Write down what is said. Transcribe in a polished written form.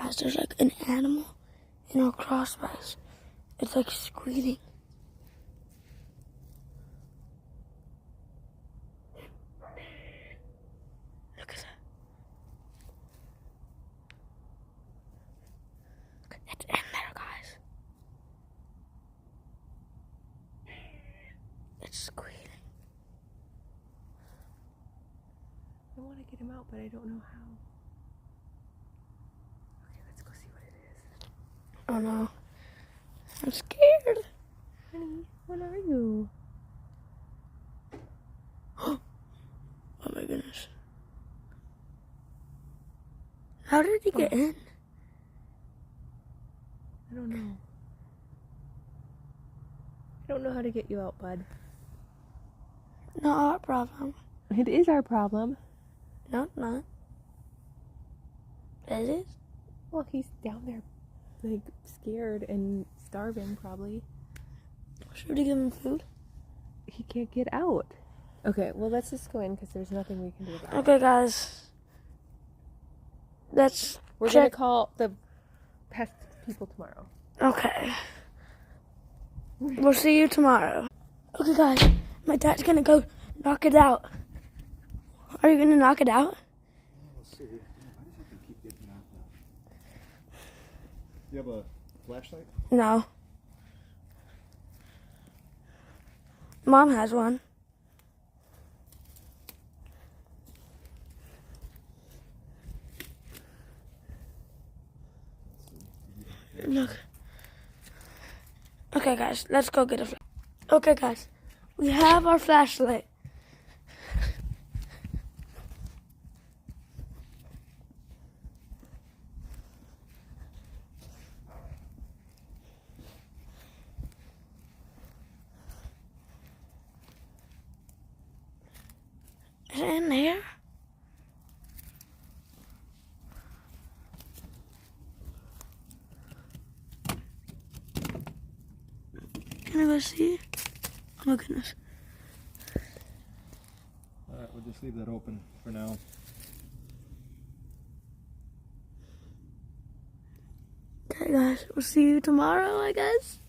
Guys, there's like an animal in our crawl space. It's like squealing. Look at that. It's in there, guys. It's squealing. I want to get him out, but I don't know how. Okay, let's go see what it is. Oh no. I'm scared. Honey, what are you? Oh my goodness. How did he get in? I don't know. I don't know how to get you out, bud. Not our problem. It is our problem. No, it's not. It is? Well, he's down there, like, scared and starving, probably. Should we give him food? He can't get out. Okay, well, let's just go in because there's nothing we can do about it. Okay, guys. We're going to call the pest people tomorrow. Okay. We'll see you tomorrow. Okay, guys. My dad's going to go knock it out. Are you going to knock it out? Let's see. Why does it keep getting knocked out? You have a flashlight? No. Mom has one. Look. Okay, guys, let's go get a flashlight. Okay, guys, we have our flashlight. Is it in there? Can I go see? Oh my goodness. Alright, we'll just leave that open for now. Okay, guys, we'll see you tomorrow, I guess.